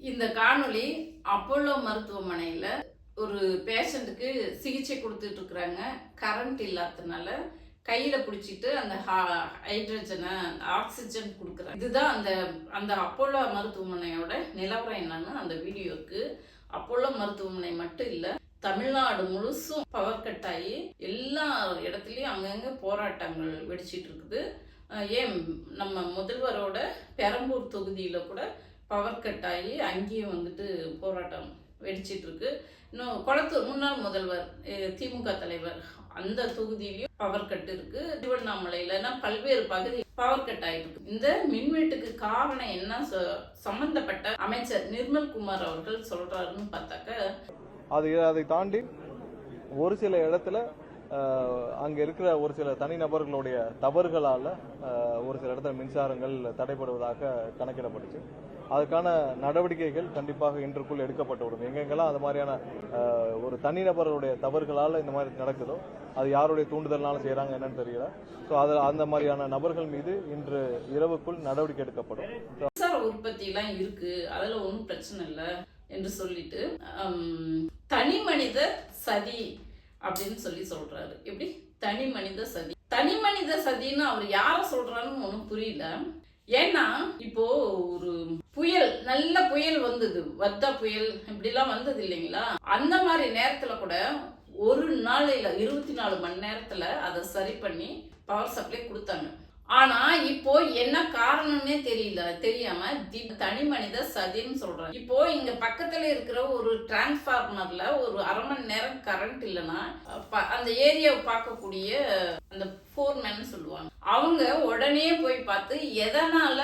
இந்த காணொளி அப்போலோ மருத்துவமனையில் ஒரு பேஷண்ட்டுக்கு சிகிச்சை கொடுத்துட்டு இருக்கிறாங்க. கரண்ட் இல்லாததுனால கையில் பிடிச்சிட்டு அந்த ஹைட்ரஜனை ஆக்சிஜன் கொடுக்குறாங்க. இதுதான் அந்த அப்போலோ மருத்துவமனையோட நிலவரம் என்னன்னு அந்த வீடியோக்கு. அப்போலோ மருத்துவமனை மட்டும் இல்லை, தமிழ்நாடு முழுசும் பவர் கட் ஆகி எல்லா இடத்துலையும் அங்கங்கே போராட்டங்கள் வெடிச்சிட்டு இருக்குது. ஏன் நம்ம முதல்வரோட பெரம்பூர் தொகுதியில் கூட பவர் கட் ஆகி அங்கேயும் போராட்டம் வெடிச்சிட்டு இருக்கு. இன்னும் குளத்தூர் முன்னாள் முதல்வர் திமுக தலைவர் அந்த தொகுதியிலையும் பவர் கட் இருக்கு. திருவண்ணாமலையிலனா பல்வேறு பகுதி பவர் கட் ஆயிட்டு இருக்கு. இந்த மின்வெட்டுக்கு காரணம் என்ன சம்பந்தப்பட்ட அமைச்சர் நிர்மல்குமார் அவர்கள் சொல்றாருன்னு பார்த்தாக்க, அதை தாண்டி ஒரு சில இடத்துல அங்க இருக்கிற ஒரு சில தனிநபர்களுடைய தவறுகளால ஒரு சில இடத்துல மின்சாரங்கள் தடைபடுவதாக கணக்கிடப்பட்டுச்சு. அதுக்கான நடவடிக்கைகள் கண்டிப்பாக இன்றுக்குள் எடுக்கப்பட்டு விடும். எங்கெங்கெல்லாம் அது மாதிரியான ஒரு தனிநபர்களுடைய தவறுகளால இந்த மாதிரி நடக்குதோ, அது யாருடைய தூண்டுதல்னால செய்யறாங்க என்னன்னு தெரியல. ஸோ அந்த மாதிரியான நபர்கள் மீது இன்று இரவுக்குள் நடவடிக்கை எடுக்கப்படும். மின்சார உற்பத்தி எல்லாம் இருக்கு, அதுல ஒன்றும் பிரச்சனை இல்லை என்று சொல்லிட்டு தனி மனித சதி அப்படின்னு சொல்றாரு. எப்படி தனி மனித சதி? தனி மனித சதின்னு அவர் யார சொல்றாருன்னு ஒன்றும் புரியல. ஏன்னா இப்போ ஒரு புயல், நல்ல புயல் வந்தது, வத்தா புயல் இப்படிலாம் வந்தது இல்லைங்களா? அந்த மாதிரி நேரத்துல கூட ஒரு நாளையில 24 மணி நேரத்துல அதை சரி பண்ணி பவர் சப்ளை கொடுத்தாங்க. ஆனா இப்போ என்ன காரணம்னே தெரியாம தனி மனித சதின்னு சொல்றாங்க. இப்போ இங்க பக்கத்துல இருக்கிற ஒரு டிரான்ஸ்பார்மர்ல ஒரு அரை மணி நேரம் கரண்ட் இல்லைன்னா அந்த ஏரியாவை பார்க்கக்கூடிய அந்த ஃபோர்மேன் சொல்லுவாங்க, அவங்க உடனே போய் பார்த்து எதனால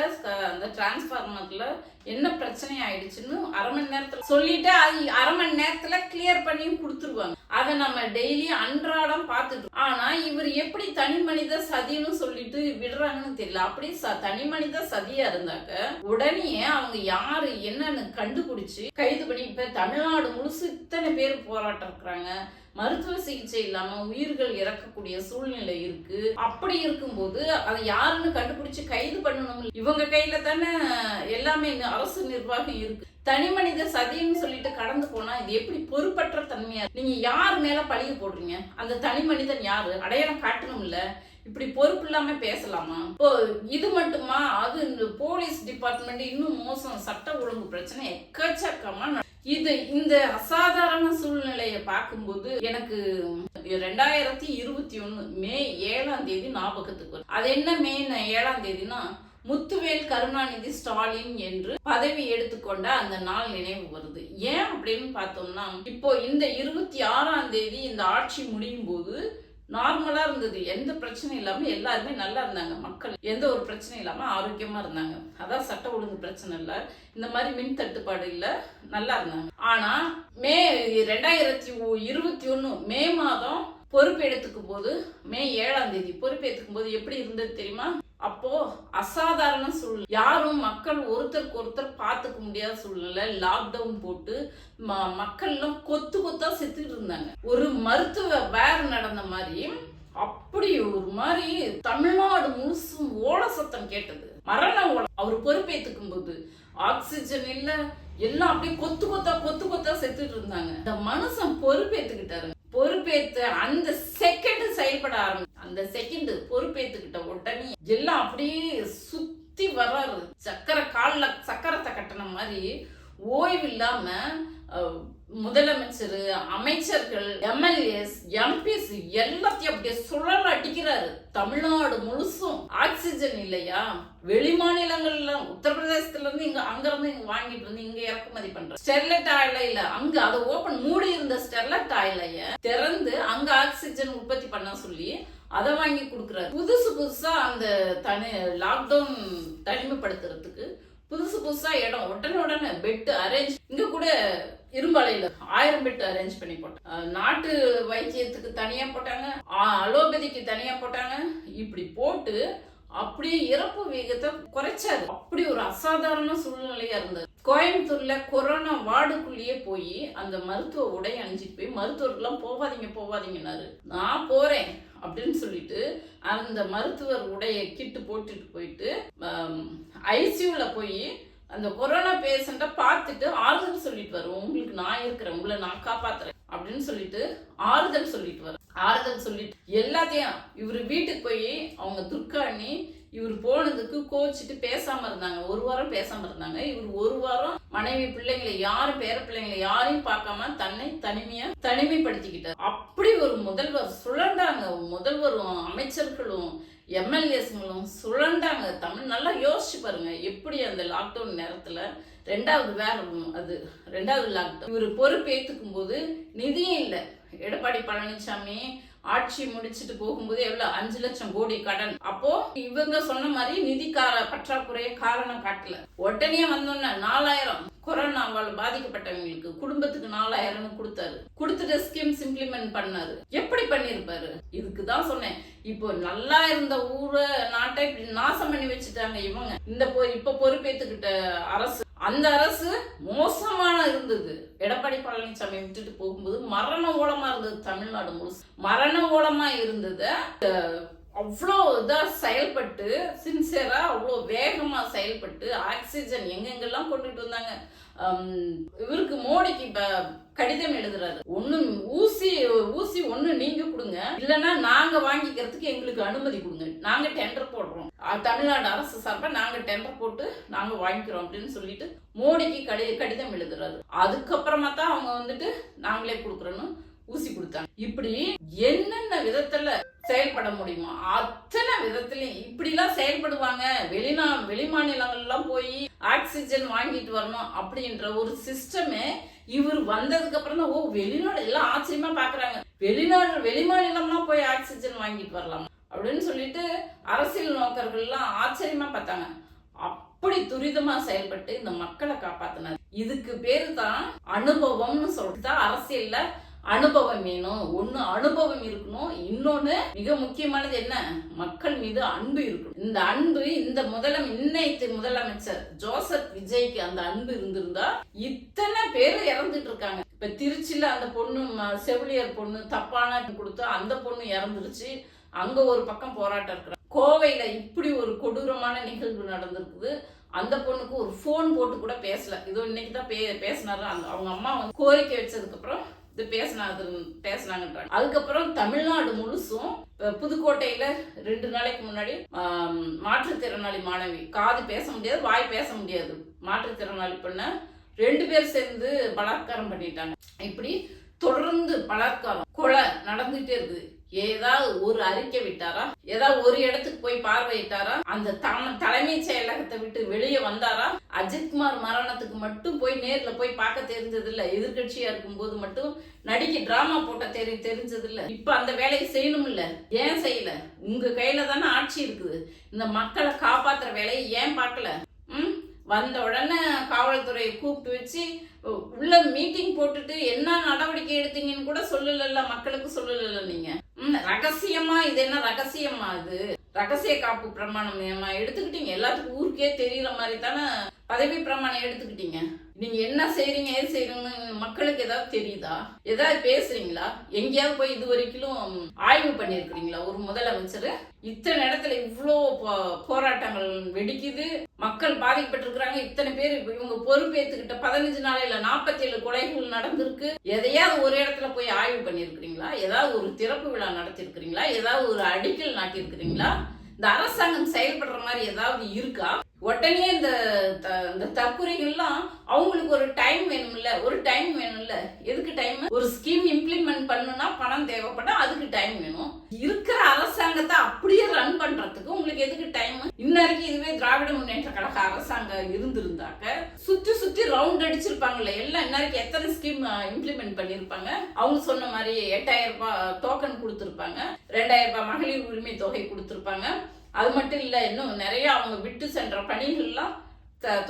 அந்த டிரான்ஸ்பார்மர்ல என்ன பிரச்சனை ஆயிடுச்சுன்னு அரை மணி நேரத்துல சொல்லிட்டு அது அரை மணி நேரத்துல கிளியர் பண்ணி கொடுத்துருவாங்க. அதை நம்ம டெய்லி அன்றாடம் பார்த்துட்டு. ஆனா இவர் எப்படி தனி மனித சதின்னு சொல்லிட்டு விடுறாங்கன்னு தெரியல. அப்படி தனி மனித சதியா இருந்தாக்க உடனே அவங்க யாரு என்னன்னு கண்டுபிடிச்சு கைது பண்ணி, இப்ப தமிழ்நாடு முழுசு இத்தனை பேர் போராட்டம் இருக்கிறாங்க, மருத்துவ சிகிச்சை இல்லாம உயிர்கள் இறக்கக்கூடிய சூழ்நிலை இருக்கு. அப்படி இருக்கும்போது அதை யாருன்னு கண்டுபிடிச்சு கைது பண்ணணும். இவங்க கையில தானே எல்லாமே அரசு நிர்வாகம் இருக்கு. தனி மனித சதின்னு சொல்லிட்டு கடந்து போனா இது எப்படி பொறுப்பற்ற தன்மையா? நீங்க யார் மேல பழிய போடுறீங்க? அந்த தனி மனிதன் யாரு அடையாளம் காட்டணும் இல்ல? இப்படி பொறுப்பு இல்லாம பேசலாமா? இப்போ இது மட்டுமா? அது இந்த போலீஸ் டிபார்ட்மெண்ட் இன்னும் மோசம், சட்ட ஒழுங்கு பிரச்சனை எக்கச்சக்கமா. இந்த அசாதாரண சூழ்நிலையை பார்க்கும்போது எனக்கு 2021 மே 7ஆம் தேதி ஞாபகத்துக்கு வரும். அது என்ன மே 7ஆம் தேதினா முத்துவேல் கருணாநிதி ஸ்டாலின் என்று பதவி எடுத்துக்கொண்ட அந்த நாள் நினைவு வருது. ஏன் அப்படின்னு பார்த்தோம்னா, இப்போ இந்த 26ஆம் தேதி இந்த ஆட்சி முடியும் போது நார்மலா இருந்தது, எந்த பிரச்சனையும் இல்லாம எல்லாருமே நல்லா இருந்தாங்க. மக்கள் எந்த ஒரு பிரச்சனையும் இல்லாம ஆரோக்கியமா இருந்தாங்க. அதான் சட்ட ஒழுங்கு பிரச்சனை இல்லை, இந்த மாதிரி மின் தட்டுப்பாடு இல்லை, நல்லா இருந்தாங்க. ஆனா மே 2021 மே மாதம் பொறுப்பெடுத்துக்கும் போது, மே 7ஆம் தேதி பொறுப்பேற்றுக்கும் போது எப்படி இருந்தது தெரியுமா? அப்போ அசாதாரண சூழ்நிலை, யாரும் மக்கள் ஒருத்தருக்கு ஒருத்தர் பார்த்துக்க முடியாத சூழ்நிலை, லாக்டவுன் போட்டு மக்கள் எல்லாம் கொத்தா செத்துட்டு இருந்தாங்க. ஒரு மருத்துவ வேர் நடந்த மாதிரி, அப்படி ஒரு மாதிரி தமிழ்நாடு முழுசும் ஓல சத்தம் கேட்டது, மரண ஓல. அவர் பொறுப்பேற்றுக்கும் போது ஆக்சிஜன் இல்ல, எல்லாம் அப்படியே கொத்து செத்துட்டு இருந்தாங்க. இந்த மனுஷன் பொறுப்பேற்றுக்கிட்டாரு. பொறுப்பேற்ற அந்த செகண்ட் செயல்பட அந்த செகண்ட் பொறுப்பேற்றுக்கிட்ட உடனே எல்லாம் அப்படியே சுத்தி வர்றாரு. கால்ல சக்கரத்தை கட்டின மாதிரி ஓய்வு இல்லாம முதலமைச்சர், அமைச்சர்கள், எம்எல்ஏஸ், எம்பிஸ் எல்லாத்தையும் அப்படியே சுழல அடிக்கிறாரு. தமிழ்நாடு முழுசும் ஆக்சிஜன் இல்லையா? வெளி மாநிலங்கள்ல உத்தரப்பிரதேசத்துல இருந்து அங்க இருந்து இங்க வாங்கிட்டு வந்து இங்க இறக்குமதி பண்ற ஸ்டெர்லைட் ஆலையில அங்க அதை ஓபன் மூடி இருந்த ஸ்டெர்லைட் ஆலைய திறந்து அங்க ஆக்சிஜன் உற்பத்தி பண்ண சொல்லி அதை வாங்கி கொடுக்குறாரு. புதுசா அந்த லாக்டவுன் தனிமைப்படுத்துறதுக்கு புதுசா இடம் உடனே பெட் அரேஞ்ச், இங்க கூட இரும்பாலையில 1000 பெட் அரேஞ்ச் பண்ணி போட்டாங்க. நாட்டு வைத்தியத்துக்கு தனியா போட்டாங்க, அலோபதிக்கு தனியா போட்டாங்க. இப்படி போட்டு அப்படியே இறப்பு வேகத்தை குறைச்சாரு. அப்படி ஒரு அசாதாரண சூழ்நிலையா இருந்தது. கோயம்புத்தூர்ல கொரோனா வார்டுக்குள்ளேயே போய் அந்த மருத்துவ உடை அணிஞ்சிட்டு போய் மருத்துவர்கள்லாம் போவாதீங்கன்னாரு. நான் போறேன் அப்படின்னு சொல்லிட்டு அந்த மருத்துவர் உடைய கிட்டு போட்டுட்டு போயிட்டு ஐசியூல போய் அந்த கொரோனா பேஷண்ட்டை பார்த்துட்டு ஆறுதல் சொல்லிட்டு வரும், உங்களுக்கு நான் இருக்கிறேன், உங்களை நான் காப்பாத்துறேன் அப்படின்னு சொல்லிட்டு ஆறுதல் சொல்லிட்டு வரும். ஆறுதல் சொல்லிட்டு எல்லாத்தையும் இவர் வீட்டுக்கு போய் அவங்க துர்காணி இவர் போனதுக்கு கோச்சிட்டு பேசாம இருந்தாங்க. ஒரு வாரம் பேசாம இருந்தாங்க. இவர் ஒரு வாரம் மனைவி பிள்ளைங்களை யாரும் பேர பிள்ளைங்களை யாரையும் பார்க்காம தன்னை தனிமைப்படுத்திக்கிட்டார். அப்படி ஒரு முதல்வர் சுழண்டாங்க. முதல்வரும் அமைச்சர்களும் எம்எல்ஏஸ்களும் சுழண்டாங்க. தமிழ் நல்லா யோசிச்சு பாருங்க, எப்படி அந்த லாக்டவுன் நேரத்துல ரெண்டாவது லாக்டவுன் இவர் பொறுப்பேற்றுக்கும் போது நிதியும் இல்லை. எடப்பாடி பழனிசாமி ஆட்சி முடிச்சுட்டு போகும்போது எவ்வளவு 5 லட்சம் கோடி கடன். அப்போ இவங்க சொன்ன மாதிரி நிதி பற்றாக்குறைய காரணம் காட்டல. உடனே வந்தோன்னா 4000 கொரோனாவால் பாதிக்கப்பட்டவங்களுக்கு குடும்பத்துக்கு 4000 கொடுத்தாரு. கொடுத்துட்டு ஸ்கீம்ஸ் இம்ப்ளிமெண்ட் பண்ணாரு. எப்படி பண்ணிருப்பாரு? இதுக்குதான் சொன்னேன், இப்போ நல்லா இருந்த ஊரை நாட்டை இப்படி நாசம் பண்ணி வச்சுட்டாங்க இவங்க. இப்ப பொறுப்பேற்றுக்கிட்ட அரசு, அந்த அரசு மோசமான இருந்தது. எடப்பாடி பழனிசாமி விட்டுட்டு போகும்போது மரண ஓலமா இருந்தது. தமிழ்நாடு முழுசு மரண ஓலமா இருந்தது. அவ்வளோ இதா செயல்பட்டு சின்சியரா அவ்வளோ வேகமா செயல்பட்டு ஆக்சிஜன் எங்கெங்கெல்லாம் கொண்டுட்டு வந்தாங்க. இவருக்கு மோடிக்கு கடிதம் எழுதுறாரு, ஊசி ஒண்ணு நீங்க கொடுங்க, இல்லைன்னா நாங்க வாங்கிக்கிறதுக்கு எங்களுக்கு அனுமதி கொடுங்க, நாங்க டெண்டர் போடுறோம், தமிழ்நாடு அரசு சார்பா நாங்க டெண்டர் போட்டு நாங்க வாங்கிக்கிறோம் அப்படின்னு சொல்லிட்டு மோடிக்கு கடிதம் எழுதுறாரு. அதுக்கப்புறமா தான் அவங்க வந்துட்டு நாங்களே கொடுக்குறோன்னு ஊசி கொடுத்தாங்க. இப்படி என்னென்ன விதத்துல செயல்பட முடியுமோ அத்தனை விதத்திலையும் இப்படி எல்லாம் செயல்படுவாங்க. வெளி மாநிலங்கள்லாம் போய் ஆக்சிஜன் வாங்கிட்டு வரணும் அப்படின்ற ஒரு சிஸ்டமே இவர் வந்ததுக்கு அப்புறம் தான் வெளிநாடு எல்லாம் ஆச்சரியமா பாக்குறாங்க. வெளி மாநிலம்லாம் போய் ஆக்சிஜன் வாங்கிட்டு வரலாம் அப்படின்னு சொல்லிட்டு அரசியல் நோக்கர்கள் எல்லாம் ஆச்சரியமா பார்த்தாங்க. அப்படி துரிதமா செயல்பட்டு இந்த மக்களை காப்பாத்தினார். இதுக்கு பேரு தான் அனுபவம்னு சொல்லிட்டு அரசியல்ல அனுபவம் வேணும். ஒண்ணு அனுபவம் இருக்கணும், இன்னொன்னு மிக முக்கியமானது என்ன, மக்கள் மீது அன்பு இருக்கணும். இந்த அன்பு இன்னைக்கு முதலமைச்சர் ஜோசப் விஜய்க்கு அந்த அன்பு இருந்திருந்தா இத்தனை பேர் இறந்துட்டு இருக்காங்க. இப்ப திருச்சியில அந்த பொண்ணு செவிலியர் பொண்ணு தப்பான கொடுத்தா அந்த பொண்ணு இறந்துருச்சு. அங்க ஒரு பக்கம் போராட்டம் இருக்கிறாங்க. கோவையில இப்படி ஒரு கொடூரமான நிகழ்வு நடந்திருக்குது. அந்த பொண்ணுக்கு ஒரு போன் போட்டு கூட பேசல. இதோ இன்னைக்குதான் பேசினாரு. அவங்க அம்மா வந்து கோரிக்கை வச்சதுக்கு அப்புறம் பேசினாங்க. அதுக்கப்புறம் தமிழ்நாடு முழுசும் புதுக்கோட்டையில 2 நாளைக்கு முன்னாடி மாற்றுத்திறனாளி மாணவி, காது பேச முடியாது, வாய் பேச முடியாது, மாற்றுத்திறனாளி பண்ண 2 பேர் சேர்ந்து பலாத்காரம் பண்ணிட்டாங்க. இப்படி தொடர்ந்து பலாத்காரம் கொலை நடந்துட்டே இருக்குது. ஏதாவது ஒரு அறிக்கை விட்டாரா? ஏதாவது ஒரு இடத்துக்கு போய் பார்வையிட்டாரா? அந்த தலைமைச் செயலகத்தை விட்டு வெளியே வந்தாரா? அஜித்குமார் மரணத்துக்கு மட்டும் போய் நேர்ல போய் பார்க்க தெரிஞ்சது இல்ல. எதிர்கட்சியா இருக்கும் போது மட்டும் நடிக்க டிராமா போட்ட தெரிஞ்சது இல்ல. இப்ப அந்த வேலையை செய்யணும் இல்ல, ஏன் செய்யல? உங்க கையில தானே ஆட்சி இருக்குது. இந்த மக்களை காப்பாத்துற வேலையை ஏன் பார்க்கல? வந்த உடனே காவல்துறையை கூப்பிட்டு வச்சு உள்ள மீட்டிங் போட்டுட்டு என்ன நடவடிக்கை எடுத்தீங்கன்னு கூட சொல்லல, மக்களுக்கு சொல்லல. நீங்க ரகசியமா, இது என்ன ரகசியமா? இது ரகசிய காப்பு பிரமாணம் எடுத்துக்கிட்டீங்க. எல்லாத்துக்கும் ஊருக்கே தெரியற மாதிரி தானே பதவி பிரமாணம் எடுத்துக்கிட்டீங்க. நீங்க என்ன செய்றீங்க, ஏது செய்றீங்கன்னு மக்களுக்கு ஏதாவது தெரியுதா? ஏதாவது பேசுறீங்களா? எங்கேயாவது போய் இது வரைக்கும் ஆய்வு பண்ணிருக்கீங்களா? ஒரு முதலமைச்சர் இத்தனை இடத்துல இவ்வளோ போராட்டங்கள் வெடிக்குது, மக்கள் பாதிக்கப்பட்டிருக்கிறாங்க, இத்தனை பேர் இவங்க பொறுப்பேற்றுக்கிட்ட 15 நாளையில 47 கொலைகள் நடந்திருக்கு. எதையாவது ஒரு இடத்துல போய் ஆய்வு பண்ணிருக்கிறீங்களா? ஏதாவது ஒரு திறப்பு விழா நடத்தி இருக்கிறீங்களா? ஏதாவது ஒரு அடிக்கல் நாட்டி இருக்கிறீங்களா? இந்த அரசாங்கம் செயல்படுற மாதிரி ஏதாவது இருக்கா? உடனே இந்த தற்கொலைகள்லாம் அவங்களுக்கு ஒரு டைம் வேணும்ல, எதுக்கு டைம்? ஒரு ஸ்கீம் இம்ப்ளிமெண்ட் பண்ணுனா பணம் தேவைப்பட்டா அதுக்கு டைம் வேணும். இருக்கிற அரசாங்கத்தை அப்படியே ரன் பண்றதுக்கு உங்களுக்கு எதுக்கு டைம்? இன்னைக்கு இதுவே திராவிட முன்னேற்ற கழக அரசாங்கம் இருந்திருந்தாக்க சுத்தி ரவுண்ட் அடிச்சிருப்பாங்கல்ல. எல்லாம் இன்னைக்கு எத்தனை ஸ்கீம் இம்ப்ளிமெண்ட் பண்ணிருப்பாங்க? அவங்க சொன்ன மாதிரி 8000 ரூபாய் டோக்கன் கொடுத்திருப்பாங்க, 2000 ரூபாய் மகளிர் உரிமை தொகை கொடுத்திருப்பாங்க. அது மட்டும் இல்ல, இன்னும் நிறைய அவங்க விட்டு சென்ற பணிகள்லாம்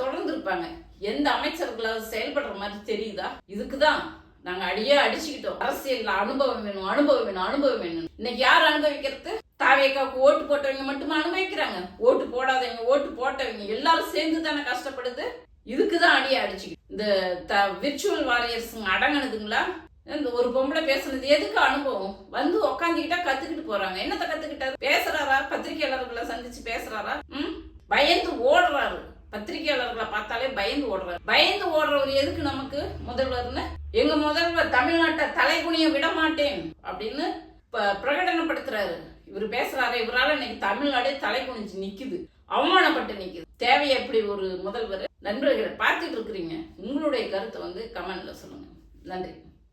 தொடர்ந்து இருப்பாங்க. எந்த அமைச்சர்களாவது செயல்படுற மாதிரி தெரியுதா? இதுக்குதான் நாங்க அடிச்சுக்கிட்டோம். அரசியல் அனுபவம் வேணும். இன்னைக்கு யார் அனுபவிக்கிறது? தாவேக்காவுக்கு ஓட்டு போட்டவங்க மட்டுமா அனுபவிக்கிறாங்க? ஓட்டு போடாதவங்க, ஓட்டு போட்டவங்க எல்லாரும் சேர்ந்து தானே கஷ்டப்படுது. இதுக்குதான் அடிச்சுக்கிட்டு இந்த விர்ச்சுவல் வாரியர்ஸ் அடங்கினதுங்களா? இந்த ஒரு பொம்பளை பேசுனது எதுக்கு? அனுபவம் வந்து உக்காந்துக்கிட்டா கத்துக்கிட்டு போறாங்க. என்னத்த கத்துக்கிட்டாரு? பேசுறாரா? பத்திரிகையாளர்களை சந்திச்சு பேசுறாரா? பயந்து ஓடுறாரு. பத்திரிகையாளர்களை பார்த்தாலே பயந்து ஓடுறாரு. பயந்து ஓடுறவர் எதுக்கு நமக்கு முதல்வர்னு? எங்க முதல்வர் தமிழ்நாட்டை தலைகுனிய விட மாட்டேன் அப்படின்னு பிரகடனப்படுத்துறாரு. இவர் பேசுறாரு, இவரால இன்னைக்கு தமிழ்நாடே தலை குனிஞ்சு நிக்குது, அவமானப்பட்டு நிக்குது. தேவையா எப்படி ஒரு முதல்வர்? நண்பர்களை பார்த்துட்டு இருக்கிறீங்க, உங்களுடைய கருத்தை கமெண்ட்ல சொல்லுங்க. நன்றி.